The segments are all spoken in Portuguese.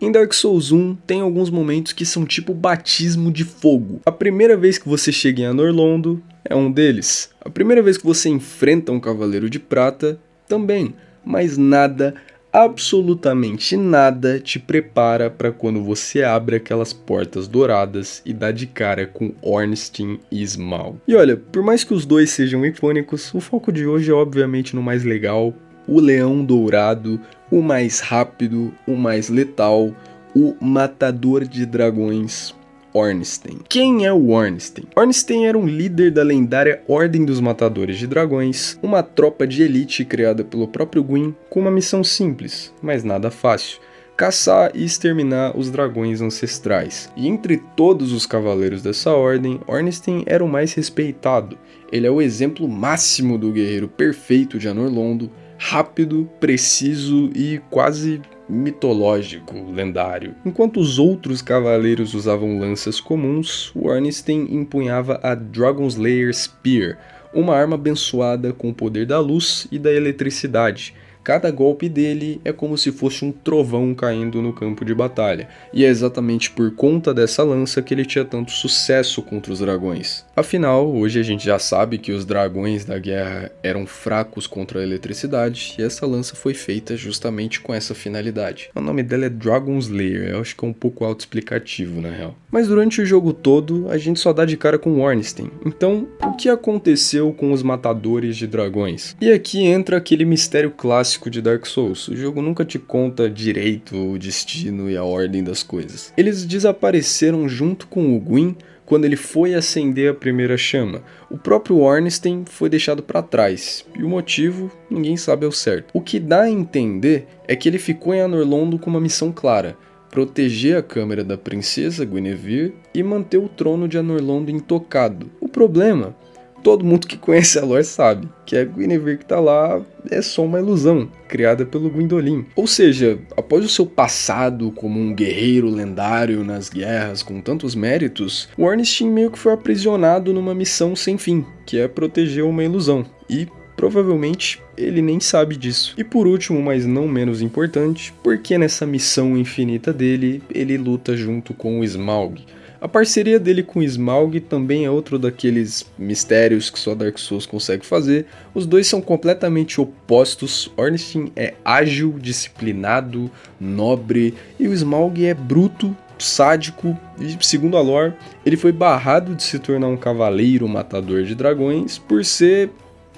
Em Dark Souls 1, tem alguns momentos que são tipo batismo de fogo. A primeira vez que você chega em Anor Londo é um deles. A primeira vez que você enfrenta um Cavaleiro de Prata também. Mas nada, absolutamente nada, te prepara para quando você abre aquelas portas douradas e dá de cara com Ornstein e Smaug. E olha, por mais que os dois sejam icônicos, o foco de hoje é obviamente no mais legal, o Leão Dourado, o mais rápido, o mais letal, o matador de dragões, Ornstein. Quem é o Ornstein? Ornstein era um líder da lendária Ordem dos Matadores de Dragões, uma tropa de elite criada pelo próprio Gwyn com uma missão simples, mas nada fácil: caçar e exterminar os dragões ancestrais. E entre todos os cavaleiros dessa ordem, Ornstein era o mais respeitado. Ele é o exemplo máximo do guerreiro perfeito de Anor Londo, rápido, preciso e quase mitológico, lendário. Enquanto os outros cavaleiros usavam lanças comuns, o Ornstein empunhava a Dragonslayer Spear, uma arma abençoada com o poder da luz e da eletricidade. Cada golpe dele é como se fosse um trovão caindo no campo de batalha, e é exatamente por conta dessa lança que ele tinha tanto sucesso contra os dragões. Afinal, hoje a gente já sabe que os dragões da guerra eram fracos contra a eletricidade, e essa lança foi feita justamente com essa finalidade. O nome dela é Dragonslayer, eu acho que é um pouco autoexplicativo na real. Mas durante o jogo todo, a gente só dá de cara com Ornstein. Então, o que aconteceu com os matadores de dragões? E aqui entra aquele mistério clássico de Dark Souls. O jogo nunca te conta direito o destino e a ordem das coisas. Eles desapareceram junto com o Gwyn quando ele foi acender a primeira chama. O próprio Ornstein foi deixado para trás, e o motivo ninguém sabe ao certo. O que dá a entender é que ele ficou em Anor Londo com uma missão clara: proteger a câmera da princesa Guinevere e manter o trono de Anor Londo intocado. O problema, todo mundo que conhece a lore sabe, que a Guinevere que tá lá é só uma ilusão, criada pelo Gwyndolin. Ou seja, após o seu passado como um guerreiro lendário nas guerras com tantos méritos, o Ornstein meio que foi aprisionado numa missão sem fim, que é proteger uma ilusão. E provavelmente ele nem sabe disso. E por último, mas não menos importante, porque nessa missão infinita dele, ele luta junto com o Smaug. A parceria dele com o Smaug também é outro daqueles mistérios que só Dark Souls consegue fazer. Os dois são completamente opostos. Ornstein é ágil, disciplinado, nobre, e o Smaug é bruto, sádico, e segundo a lore, ele foi barrado de se tornar um cavaleiro matador de dragões por ser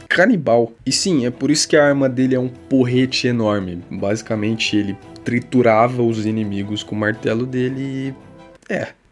canibal. E sim, é por isso que a arma dele é um porrete enorme. Basicamente ele triturava os inimigos com o martelo dele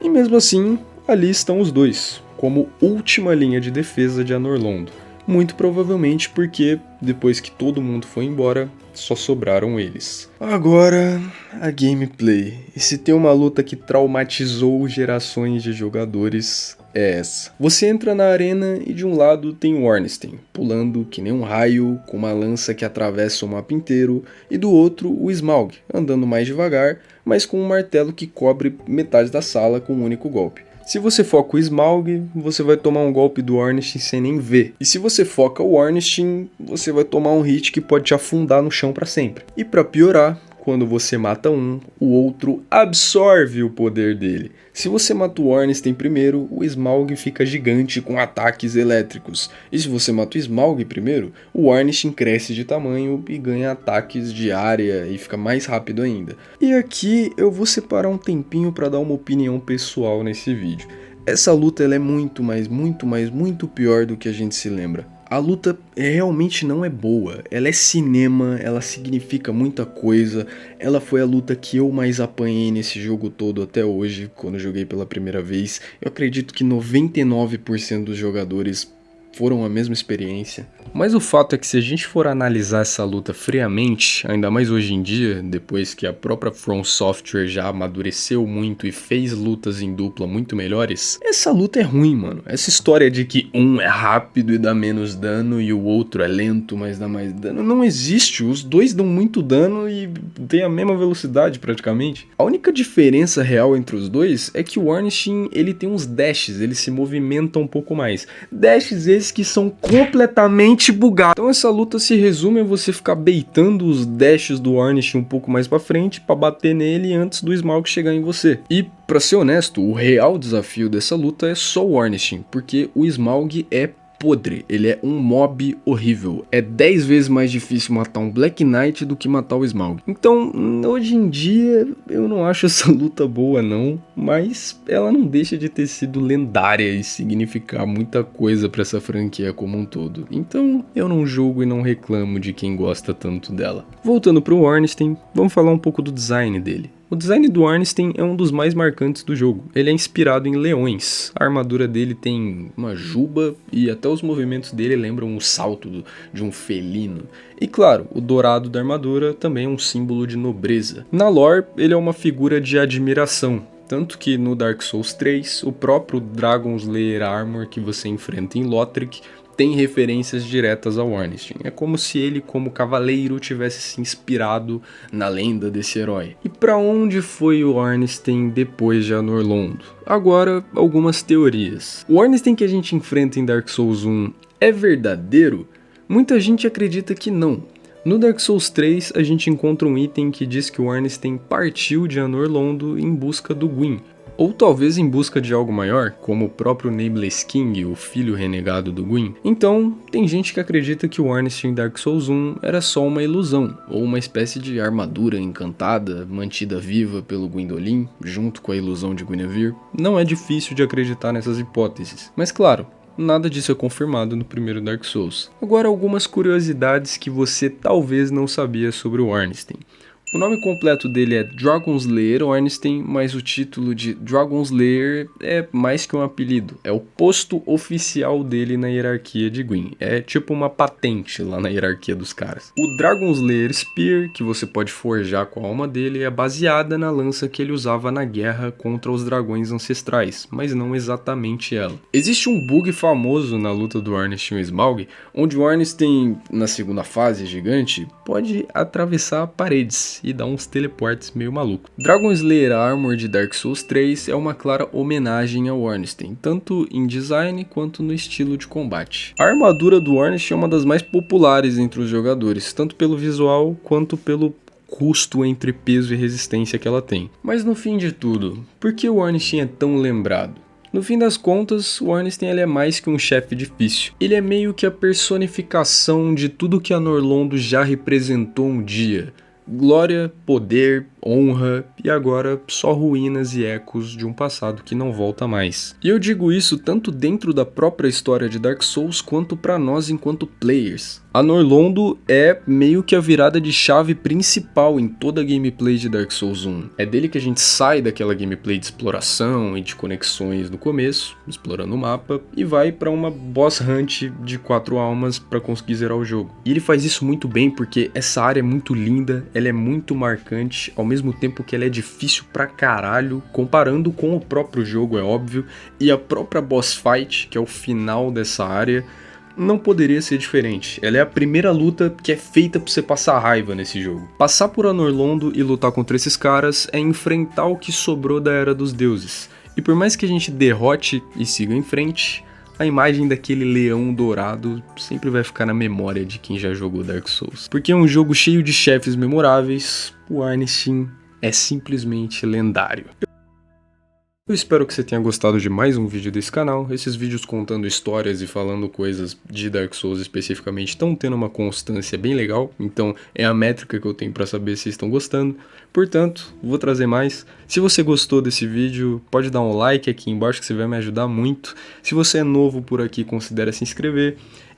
e mesmo assim, ali estão os dois, como última linha de defesa de Anor Londo. Muito provavelmente porque, depois que todo mundo foi embora, só sobraram eles. Agora, a gameplay. E se tem uma luta que traumatizou gerações de jogadores, é essa. Você entra na arena e de um lado tem o Ornstein, pulando que nem um raio, com uma lança que atravessa o mapa inteiro, e do outro o Smaug, andando mais devagar, mas com um martelo que cobre metade da sala com um único golpe. Se você foca o Smaug, você vai tomar um golpe do Ornstein sem nem ver. E se você foca o Ornstein, você vai tomar um hit que pode te afundar no chão para sempre. E para piorar, quando você mata um, o outro absorve o poder dele. Se você mata o Ornstein primeiro, o Smaug fica gigante com ataques elétricos. E se você mata o Smaug primeiro, o Ornstein cresce de tamanho e ganha ataques de área e fica mais rápido ainda. E aqui eu vou separar um tempinho para dar uma opinião pessoal nesse vídeo. Essa luta ela é muito pior do que a gente se lembra. A luta realmente não é boa, ela é cinema, ela significa muita coisa, ela foi a luta que eu mais apanhei nesse jogo todo até hoje, quando eu joguei pela primeira vez. Eu acredito que 99% dos jogadores foram a mesma experiência. Mas o fato é que se a gente for analisar essa luta friamente, ainda mais hoje em dia, depois que a própria From Software já amadureceu muito e fez lutas em dupla muito melhores, essa luta é ruim, mano. Essa história de que um é rápido e dá menos dano e o outro é lento, mas dá mais dano, não existe. Os dois dão muito dano e tem a mesma velocidade praticamente. A única diferença real entre os dois é que o Ornstein, ele tem uns dashes, ele se movimenta um pouco mais. Dashes esses ataques que são completamente bugados. Então essa luta se resume a você ficar baitando os dashes do Ornstein um pouco mais pra frente pra bater nele antes do Smaug chegar em você. E pra ser honesto, o real desafio dessa luta é só o Ornstein, porque o Smaug é podre, ele é um mob horrível. É 10 vezes mais difícil matar um Black Knight do que matar o Smaug. Então, hoje em dia, eu não acho essa luta boa não, mas ela não deixa de ter sido lendária e significar muita coisa pra essa franquia como um todo. Então, eu não julgo e não reclamo de quem gosta tanto dela. Voltando pro Ornstein, vamos falar um pouco do design dele. O design do Ornstein é um dos mais marcantes do jogo. Ele é inspirado em leões. A armadura dele tem uma juba e até os movimentos dele lembram o salto de um felino. E claro, o dourado da armadura também é um símbolo de nobreza. Na lore, ele é uma figura de admiração. Tanto que no Dark Souls 3, o próprio Dragon Slayer Armor que você enfrenta em Lothric tem referências diretas ao Ornstein. É como se ele, como cavaleiro, tivesse se inspirado na lenda desse herói. E para onde foi o Ornstein depois de Anor Londo? Agora, algumas teorias. O Ornstein que a gente enfrenta em Dark Souls 1 é verdadeiro? Muita gente acredita que não. No Dark Souls 3, a gente encontra um item que diz que o Ornstein partiu de Anor Londo em busca do Gwyn. Ou talvez em busca de algo maior, como o próprio Nameless King, o filho renegado do Gwyn. Então, tem gente que acredita que o Ornstein em Dark Souls 1 era só uma ilusão, ou uma espécie de armadura encantada, mantida viva pelo Gwyndolin, junto com a ilusão de Guinevere. Não é difícil de acreditar nessas hipóteses, mas claro, nada disso é confirmado no primeiro Dark Souls. Agora algumas curiosidades que você talvez não sabia sobre o Ornstein. O nome completo dele é Dragon Slayer Ornstein, mas o título de Dragon Slayer é mais que um apelido. É o posto oficial dele na hierarquia de Gwyn. É tipo uma patente lá na hierarquia dos caras. O Dragon Slayer Spear, que você pode forjar com a alma dele, é baseada na lança que ele usava na guerra contra os dragões ancestrais, mas não exatamente ela. Existe um bug famoso na luta do Ornstein e Smaug, onde o Ornstein, na segunda fase gigante, pode atravessar paredes e dar uns teleportes meio maluco. Dragon Slayer Armor de Dark Souls 3 é uma clara homenagem ao Ornstein, tanto em design quanto no estilo de combate. A armadura do Ornstein é uma das mais populares entre os jogadores, tanto pelo visual quanto pelo custo entre peso e resistência que ela tem. Mas no fim de tudo, por que o Ornstein é tão lembrado? No fim das contas, o Ornstein ele é mais que um chefe difícil. Ele é meio que a personificação de tudo que Anor Londo já representou um dia. Glória, poder, honra e agora só ruínas e ecos de um passado que não volta mais. E eu digo isso tanto dentro da própria história de Dark Souls quanto para nós enquanto players. Anor Londo é meio que a virada de chave principal em toda a gameplay de Dark Souls 1. É dele que a gente sai daquela gameplay de exploração e de conexões no começo, explorando o mapa, e vai para uma boss hunt de 4 almas para conseguir zerar o jogo. E ele faz isso muito bem porque essa área é muito linda, ela é muito marcante, ao mesmo tempo que ela é difícil pra caralho, comparando com o próprio jogo, é óbvio, e a própria boss fight, que é o final dessa área, não poderia ser diferente. Ela é a primeira luta que é feita pra você passar raiva nesse jogo. Passar por Anor Londo e lutar contra esses caras é enfrentar o que sobrou da Era dos Deuses. E por mais que a gente derrote e siga em frente, a imagem daquele leão dourado sempre vai ficar na memória de quem já jogou Dark Souls. Porque é um jogo cheio de chefes memoráveis, o Ornstein é simplesmente lendário. Eu espero que você tenha gostado de mais um vídeo desse canal. Esses vídeos contando histórias e falando coisas de Dark Souls especificamente estão tendo uma constância bem legal, então é a métrica que eu tenho para saber se estão gostando. Portanto, vou trazer mais. Se você gostou desse vídeo, pode dar um like aqui embaixo que você vai me ajudar muito. Se você é novo por aqui, considere se inscrever.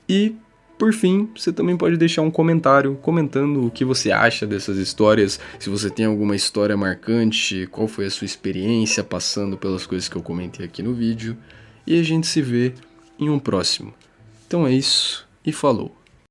E por fim, você também pode deixar um comentário comentando o que você acha dessas histórias, se você tem alguma história marcante, qual foi a sua experiência passando pelas coisas que eu comentei aqui no vídeo, e a gente se vê em um próximo. Então é isso, e falou!